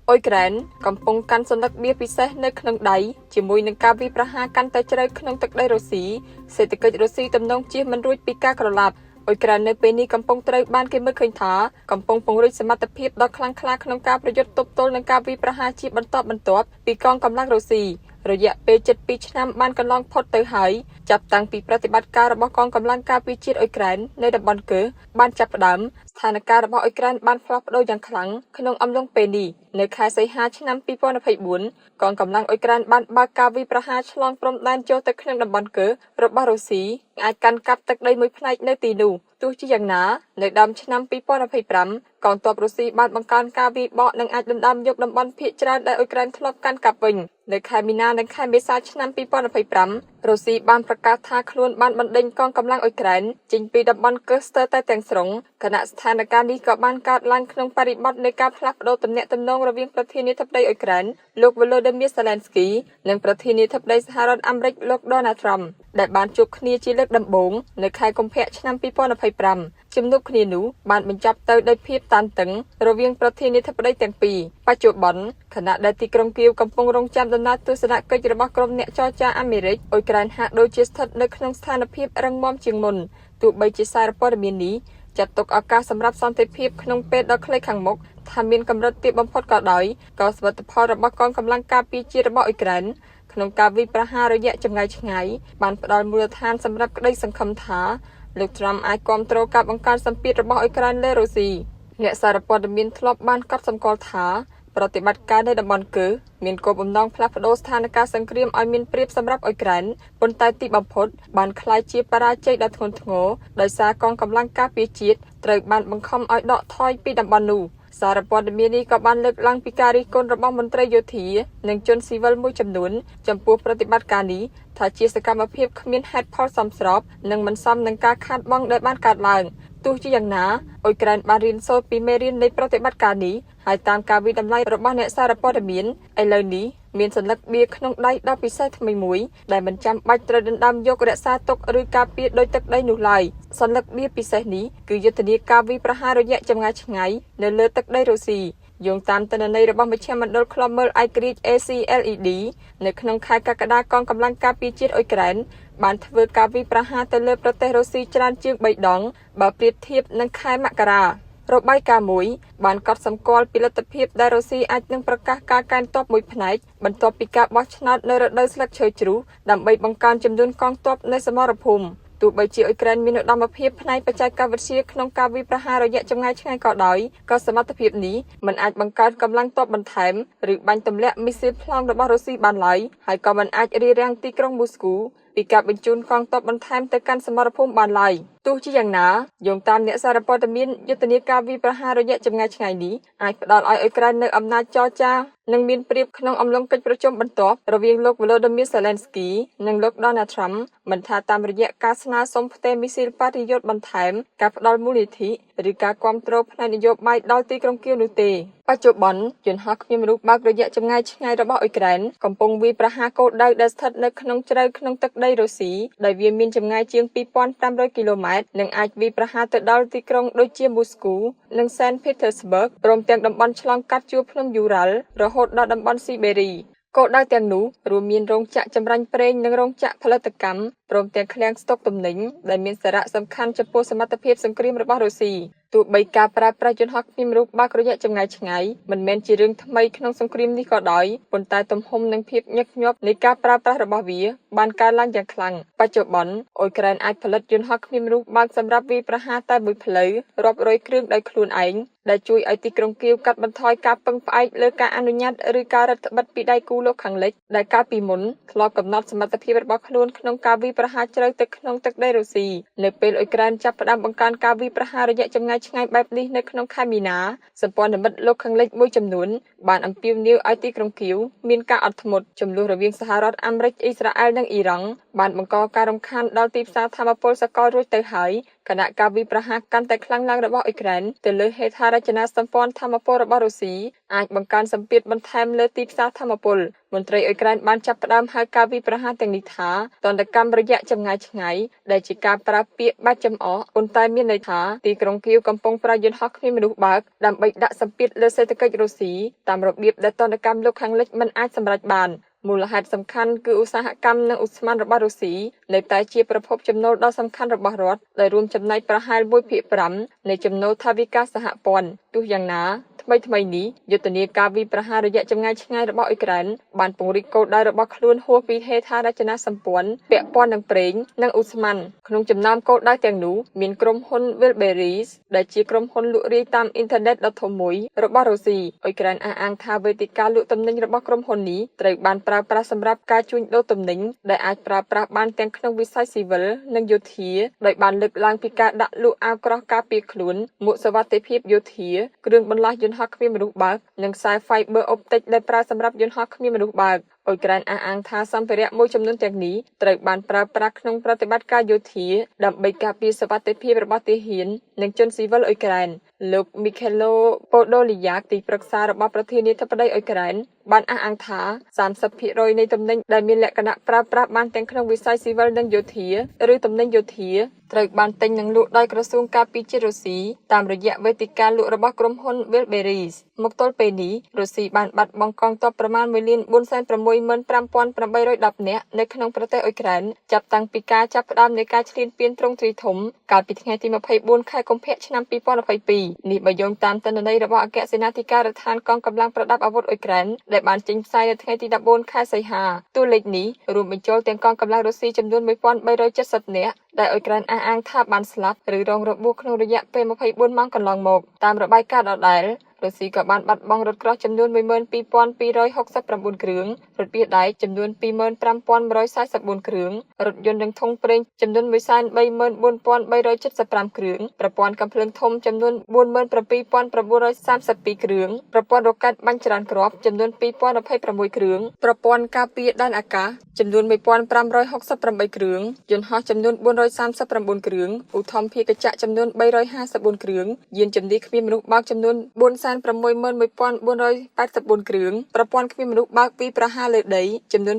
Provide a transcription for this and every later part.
អ៊ុយក្រែនកំពុងកាន់សន្លឹកបៀពិសេសនៅក្នុងដៃជាមួយនឹងការវាយប្រហារកាន់តែជ្រៅក្នុងទឹកដីរុស្ស៊ីសេដ្ឋកិច្ចរុស្ស៊ីទំនងជៀសមិនរួចពីការក្រឡាប់អ៊ុយក្រែននៅពេលនេះកំពុងត្រូវបានគេមើលឃើញថាកំពុងពង្រីកសមត្ថភាពដ៏ខ្លាំងក្លាក្នុងការប្រយុទ្ធទប់ទល់នឹងការវាយប្រហារជាបន្តបន្ទាប់ពីកងកម្លាំងរុស្ស៊ីរយៈពេល7ឆ្នាំបានកន្លងផុតទៅហើយចាប់តាំងពីប្រតិបត្តិការរបស់កងកម្លាំងការពារជាតិអ៊ុយក្រែននៅតំបន់កើបានចាប់ផ្ដើមស្ថានភាពរបស់អ៊ុយក្រែនបានផ្លាស់ប្ដូរយ៉ាងខ្លាំងក្នុងអំឡុងពេលនេះនៅខែសីហាឆ្នាំ2024កងកម្លាំងអ៊ុយក្រែនបានបើកការវាយប្រហារឆ្លងព្រំដែនចូលទៅក្នុងតំបន់កើរបស់រុស្ស៊ីអាចកាន់កាប់ទឹកដីមួយផ្នែកនៅទីនោះទោះជាយ៉ាងណានៅដើមឆ្នាំ2025កងទ័ពរុស្ស៊ីបានបង្កើនការវាយបកនិងអាចដណ្ដើមយកតំបន់ភាគច្រើនដែលអ៊ុយក្រែនធ្លាប់កាន់កាប់វិញនៅខែមីនានិងខែមេសាឆ្នាំ2025រុស្ស៊ីបានប្រកាសថាខ្លួនបានបណ្ដេញកងកម្លាំងអ៊ុយក្រែនចេញពីតំបន់កើស្ទើរតែទាំងស្រុងគណៈស្ថានភាពនេះក៏បានកើតឡើងក្នុងបរិបទនៃការផ្លាស់ប្ដូរទំនាក់ទំនងរវាងប្រធានាធិបតីអ៊ុយក្រែនលោក Volodymyr Zelensky និងប្រធានាធិបតីសហរដ្ឋអាមេរិកលោក Donald Trump ដែលបានជួបគ្នាជាលើកដំបូងនៅខែកុម្ភៈឆ្នាំ2025ជំនួបគ្នានោះបានបញ្ចប់ទៅដោយភាពតានតឹងរវាងប្រធានាធិបតីទាំងពីរបច្ចុប្បន្នខណៈដែលទីក្រុងគៀវកំពុងរងចាំដំណើរទស្សនកិច្ចរបស់ក្រុមអ្នកចរចាអាមេរិកអ៊ុយក្រែនហាក់ដូចជាស្ថិតនៅក្នុងស្ថានភាពរឹងមាំជាងមុនទោះបីជាសារព័ត៌មាននេះចាត់ទុកឱកាសសម្រាប់សន្តិភាពក្នុងពេលដ៏ខ្លីខាងមុខថាមានកម្រិតទាបបំផុតក៏ដោយក៏សមិទ្ធផលរបស់កងកម្លាំងការពារជាតិរបស់អ៊ុយក្រែនក្នុងការវាយប្រហាររយៈចម្ងាយឆ្ងាយបានផ្ដល់មូលដ្ឋានសម្រាប់ក្តីសង្ឃឹមថាលោក Trump អាចគាំទ្រការបង្កើនសម្ពាធរបស់អ៊ុយក្រែនលើរុស្ស៊ីអ្នកសារព័ត៌មានធ្លាប់បានកត់សម្គាល់ថាប្រតិបត្តិការនៅតំបន់កើមានគោលបំណងផ្លាស់ប្ដូរស្ថានភាពសង្គ្រាមឲ្យមានប្រៀបសម្រាប់អ៊ុយក្រែនប៉ុន្តែទីបំផុតបានក្លាយជាបរាជ័យដ៏ធ្ងន់ធ្ងរដោយសារកងកម្លាំងការពារជាតិត្រូវបានបង្ខំឲ្យដកថយពីតំបន់នោះសារព័ត៌មាននេះក៏បានលើកឡើងពីការរិះគន់របស់មន្ត្រីយោធានិងជនស៊ីវិលមួយចំនួនចំពោះប្រតិបត្តិការនេះថាជាសកម្មភាពគ្មានហេតុផលសមស្របនិងមិនសមនឹងការខាតបង់ដែលបានកើតឡើងទោះជាយ៉ាងណាអ៊ុយក្រែនបានរៀនសូត្រពីមេរៀននៃប្រតិបត្តិការនេះហើយតាមការវិតម្លៃរបស់អ្នកសារព័ត៌មានឥឡូវនេះមានសន្លឹកបៀក្នុងដៃដ៏ពិសេសថ្មីមួយដែលមិនចាំបាច់ត្រូវដណ្ដើមយករក្សាទុកឬការពារដោយទឹកដីនោះឡើយសន្លឹកបៀពិសេសនេះគឺយុទ្ធនាការវាយប្រហាររយៈចម្ងាយឆ្ងាយនៅលើទឹកដីរុស្ស៊ីយោងតាមទិន្នន័យរបស់មជ្ឈមណ្ឌលឃ្លាំមើលឯករាជ្យ ACLED នៅក្នុងខែកក្កដាកងកម្លាំងការពារជាតិអ៊ុយក្រែនបានធ្វើការវាយប្រហារទៅលើប្រទេសរុស្ស៊ីច្រើនជាង3ដងបើប្រៀបធៀបនឹងខែមករារបាយការណ៍មួយបានកត់សម្គាល់ពីលទ្ធភាពដែលរុស្ស៊ីអាចនឹងប្រកាសការកែនទ័ពមួយផ្នែកបន្ទាប់ពីការបោះឆ្នោតនៅរដូវស្លឹកឈើជ្រុះដើម្បីបង្កើនចំនួនកងទ័ពនៅសមរភូមិទោះបីជាអ៊ុយក្រែនមានឧត្តមភាពផ្នែកបច្ចេកវិទ្យាក្នុងការវាយប្រហាររយៈចម្ងាយឆ្ងាយក៏ដោយក៏សមត្ថភាពនេះមិនអាចបង្កើនកម្លាំងទ័ពបន្ថែមឬបាញ់ទម្លាក់មីស៊ីលប្លង់របស់រុស្ស៊ីបានឡើយហើយក៏មិនអាចរារាំងទីក្រុងមូស្គូពីការបញ្ជូនកងទ័ពបន្ថែមទៅកាន់សមរភូមិបានឡើយទោះជាយ៉ាងណាយោងតាមអ្នកសារព័ត៌មានយុទ្ធនាការវាយប្រហាររយៈចម្ងាយឆ្ងាយនេះអាចផ្ដល់ឲ្យអ៊ុយក្រែននៅអំណាចចរចានិងមានប្រៀបក្នុងអំឡុងកិច្ចប្រជុំបន្ទាប់រវាងលោក Volodymyr Zelensky និងលោក Donald Trump មិនថាតាមរយៈការស្នើសុំផ្ទេរមីស៊ីលប៉ាត្រីយ៉ូតបន្ថែមការផ្ដល់មូលនិធិឬការគាំទ្រផ្នែកនយោបាយដល់ទីក្រុងគៀវនោះទេបច្ចុប្បន្នយន្តហោះគ្មានមនុស្សបើករយៈចម្ងាយឆ្ងាយរបស់អ៊ុយក្រែនកំពុងវាយប្រហារគោលដៅដែលស្ថិតនៅក្នុងជ្រៅក្នុងទឹកដីរុស្ស៊ីដោយវាមានចម្ងាយជាង2500គីឡូម៉ែត្រនិងអាចវាយប្រហារទៅដល់ទីក្រុងដូចជាមូស្គូនិង Saint Petersburg ព្រមទាំងតំបន់ឆ្លងកាត់ជួរភ្នំយូរ៉ាល់រហូតដល់តំបន់ស៊ីបេរីគោលដៅទាំងនោះរួមមានរោងចក្រចម្រាញ់ប្រេងនិងរោងចក្រផលិតកម្មព្រមទាំងឃ្លាំងស្តុកទំនិញដែលមានសារៈសំខាន់ចំពោះសមត្ថភាពសង្គ្រាមរបស់រុស្ស៊ីទោះបីការប្រើប្រាស់យន្តហោះគ្មានមនុស្សបើករយៈចម្ងាយឆ្ងាយមិនមែនជារឿងថ្មីក្នុងសង្គ្រាមនេះក៏ដោយប៉ុន្តែទំហំនិងភាពញឹកញាប់នៃការប្រើប្រាស់របស់វាបានកើនឡើងយ៉ាងខ្លាំងបច្ចុប្បន្នអ៊ុយក្រែនអាចផលិតយន្តហោះគ្មានមនុស្សបើកសម្រាប់វាយប្រហារតែមួយផ្លូវរាប់រយគ្រឿងដោយខ្លួនឯងដែលជួយឲ្យទីក្រុងគៀវកាត់បន្ថយការពឹងផ្អែកលើការអនុញ្ញាតឬការរឹតបន្តឹងពីដៃគូលោកខាងលិចដែលកាលពីមុនធ្លាប់កំណត់សមត្ថភាពរបស់ខ្លួនក្នុងការវាយប្រហារជ្រៅទៅក្នុងទឹកដីរុស្ស៊ីនៅពេលអ៊ុយក្រែនចាប់ផ្ដើមបង្កើនការវាយប្រហាររយៈចម្ងាយឆ្ងាយបែបនេះនៅក្នុងខែមីនាសម្ព័ន្ធមិត្តលោកខាងលិចមួយចំនួនបានអំពាវនាវឲ្យទីក្រុងគៀវមានការអត់ធ្មត់ចំនួនរវាងសហរដ្ឋអាមេរិកអ៊ីស្រាអែលនិងអ៊ីរ៉ង់បានបង្កការរំខានដល់ទីផ្សារថាមពលសកលរួចទៅហើយ គណៈការវិប្រហារកាន់តែខ្លាំងឡើងរបស់អ៊ុយក្រែនទៅលើហេដ្ឋារចនាសម្ព័ន្ធថាមពលរបស់រុស្ស៊ីអាចបង្កើនសម្ពាធបន្ថែមលើទីផ្សារថាមពលមន្ត្រីអ៊ុយក្រែនបានចាប់ផ្ដើមហៅការវិប្រហារទាំងនេះថាទណ្ឌកម្មរយៈចម្ងាយឆ្ងាយដែលជាការប្រើពាក្យបាច់ចំអកប៉ុន្តែមានន័យថាទីក្រុងគៀវកំពុងប្រើយន្តហោះគ្មានមនុស្សបើកដើម្បីដាក់សម្ពាធលើសេដ្ឋកិច្ចរុស្ស៊ីតាមរបៀបដែលទណ្ឌកម្មលោកខាងលិចមិនអាចសម្រេចបានមូលហេតុសំខាន់គឺឧស្សាហកម្មនិងឧស្ម័នរបស់រុស្ស៊ីនៅតែជាប្រភពចំណូលដ៏សំខាន់របស់រដ្ឋដែលរួមចំណែកប្រហែល 1/5 នៃចំណូលថវិកាសហព័ន្ធទោះយ៉ាងណាថ្មីនេះយុទ្ធនាការវិប្រហាររយៈចម្ងាយឆ្ងាយរបស់អ៊ុយក្រែនបានពង្រីកគោលដៅរបស់ខ្លួនហួសពីហេដ្ឋារចនាសម្ព័ន្ធពាក់ព័ន្ធនឹងប្រេងនិងឧស្ម័នក្នុងចំណោមគោលដៅទាំងនោះមានក្រុមហ៊ុន Wildberries ដែលជាក្រុមហ៊ុនលក់រាយតាមអ៊ីនធឺណិតដ៏ធំមួយរបស់រុស្ស៊ីអ៊ុយក្រែនអះអាងថាវេទិកាលក់ទំនិញរបស់ក្រុមហ៊ុននេះត្រូវបានប្រើប្រាស់សម្រាប់ការជួញដូរទំនិញដែលអាចប្រើប្រាស់បានទាំងក្នុងវិស័យស៊ីវិលនិងយោធាដោយបានលើកឡើងពីការដាក់លក់អាវក្រោះការពារខ្លួនមួកសុវត្ថិភាពយោធាគ្រឿងបន្លាស់យន្តហោះគ្មានមនុស្សបើកនិងខ្សែ Fiber Optic ដែលប្រើសម្រាប់យន្តហោះគ្មានមនុស្សបើកអ៊ុយក្រែនអះអាងថាសម្ភារៈមួយចំនួនទាំងនេះត្រូវបានប្រើប្រាស់ក្នុងប្រតិបត្តិការយោធាដើម្បីការពារសុវត្ថិភាពរបស់ទាហាននិងជនស៊ីវិលអ៊ុយក្រែនលោក Mikhailo Podolyak ទីប្រឹក្សារបស់ប្រធានាធិបតីអ៊ុយក្រែនបានអះអាងថា 30% នៃទំនិញដែលមានលក្ខណៈប្រើប្រាស់បានទាំងក្នុងវិស័យស៊ីវិលនិងយោធាឬទំនិញយោធាត្រូវបានទិញនិងលក់ដោយក្រសួងការពារជាតិរុស្ស៊ីតាមរយៈវេទិកាលក់របស់ក្រុមហ៊ុន Wildberries មកទល់ពេលនេះរុស្ស៊ីបានបាត់បង់កងទ័ពប្រមាណ 1,465,810 នាក់នៅក្នុងប្រទេសអ៊ុយក្រែនចាប់តាំងពីការចាប់ផ្ដើមនៃការឈ្លានពានទ្រង់ទ្រាយធំកាលពីថ្ងៃទី 24 ខែកុម្ភៈឆ្នាំ 2022 នេះបើយោងតាមទិន្នន័យរបស់អគ្គសេនាធិការដ្ឋានកងកម្លាំងប្រដាប់អាវុធអ៊ុយក្រែនដែលបានចេញផ្សាយនៅថ្ងៃទី 14 ខែសីហាតួលេខនេះរួមបញ្ចូលទាំងកងកម្លាំងរុស្ស៊ីចំនួន 1,370 នាក់ដែលអ៊ុយក្រែនអះអាងថាបានស្លាប់ឬរងរបួសក្នុងរយៈពេល 24 ម៉ោងកន្លងមកតាមរបាយការណ៍ដដែលរុស្ស៊ីក៏បានបាត់បង់រថក្រោះចំនួន 12,269 គ្រឿងរថពាសដែកចំនួន 25,144 គ្រឿងរថយន្តនិងធុងប្រេងចំនួន 134,375 គ្រឿងប្រព័ន្ធកាំភ្លើងធំចំនួន 47,932 គ្រឿងប្រព័ន្ធរ៉ុកែតបាញ់ច្រើនគ្រាប់ចំនួន 2,026 គ្រឿងប្រព័ន្ធការពារដែនអាកាសចំនួន 1,568 គ្រឿងយន្តហោះចំនួន 439 គ្រឿងឧទ្ធម្ភាគចក្រចំនួន 354 គ្រឿងយានជំនិះគ្មានមនុស្សបើកចំនួន 461,484 គ្រឿងប្រព័ន្ធគ្មានមនុស្សបើកពីប្រហារលើដីចំនួន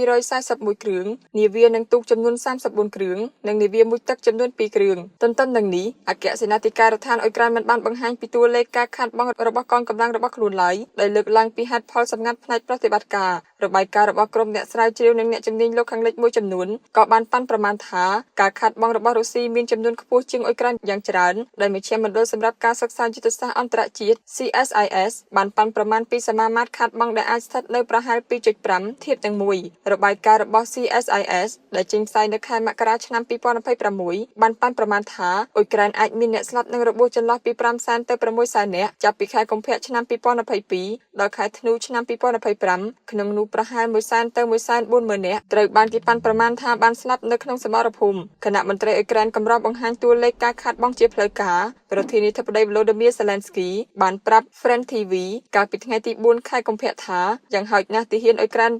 2,241 គ្រឿងនាវានិងទូកចំនួន 34 គ្រឿងនិងនាវាមួយទឹកចំនួន 2 គ្រឿងទន្ទឹមនឹងនេះអគ្គសេនាធិការដ្ឋានអ៊ុយក្រែនមិនបានបង្ហាញពីតួលេខការខាតបង់របស់កងកម្លាំងរបស់ខ្លួនឡើយដោយលើកឡើងពីហេតុផលសម្ងាត់ផ្នែកប្រតិបត្តិការរបាយការណ៍របស់ក្រុមអ្នកស្រាវជ្រាវនិងអ្នកជំនាញលោកខាងលិចមួយចំនួនក៏បានប៉ាន់ប្រមាណថាការខាតបង់របស់រុស្ស៊ីមានចំនួនខ្ពស់ជាងអ៊ុយក្រែនយ៉ាងច្រើនដែលមជ្ឈមណ្ឌលសម្រាប់ការសិក្សាយុទ្ធសាស្ត្រអន្តរជាតិ CSIS បានប៉ាន់ប្រមាណពីសមាមាត្រខាតបង់ដែលអាចស្ថិតនៅប្រហែល 2.5 ធៀបនឹង 1 របាយការណ៍របស់ CSIS ដែលចេញផ្សាយនៅខែមករាឆ្នាំ 2026 បានប៉ាន់ប្រមាណថាអ៊ុយក្រែនអាចមានអ្នកស្លាប់និងរបួសចន្លោះពី 500,000 ទៅ 600,000 នាក់ចាប់ពីខែកុម្ភៈឆ្នាំ 2022 ដល់ខែធ្នូឆ្នាំ 2025 ក្នុងនោះប្រហែល 100,000 ទៅ 140,000 នាក់ត្រូវបានគេប៉ាន់ប្រមាណថាបានស្លាប់នៅក្នុងសមរភូមិគណៈមន្ត្រីអ៊ុយក្រែនកម្របង្ហាញតួលេខការខាតបង់ជាផ្លូវការប្រធានាធិបតី Volodymyr Zelensky បានប្រាប់ Friend TV កាលពីថ្ងៃទី 4 ខែកុម្ភៈថាយ៉ាងហោចណាស់ទាហានអ៊ុយក្រែន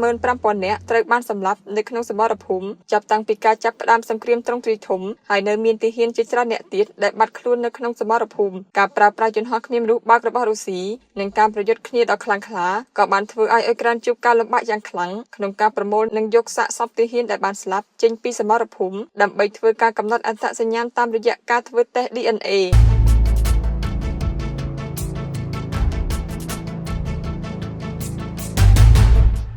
55,000 នាក់ត្រូវបានសម្លាប់នៅក្នុងសមរភូមិចាប់តាំងពីការចាប់ផ្ដើមសង្គ្រាមទ្រង់ទ្រាយធំហើយនៅមានទាហានជាច្រើនអ្នកទៀតដែលបាត់ខ្លួននៅក្នុងសមរភូមិការប្រើប្រាស់យន្តហោះគ្មានមនុស្សបើករបស់រុស្ស៊ីនិងការប្រយុទ្ធគ្នាដ៏ខ្លាំងក្លាក៏បានធ្វើឲ្យអ៊ុយក្រែនជួបការលំបាកយ៉ាងខ្លាំងក្នុងការប្រមូលនិងយកសាកសពទាហានដែលបានស្លាប់ចេញពីសមរភូមិដើម្បីធ្វើការកំណត់អត្តសញ្ញាណតាមរយៈការធ្វើតេស្ត DNA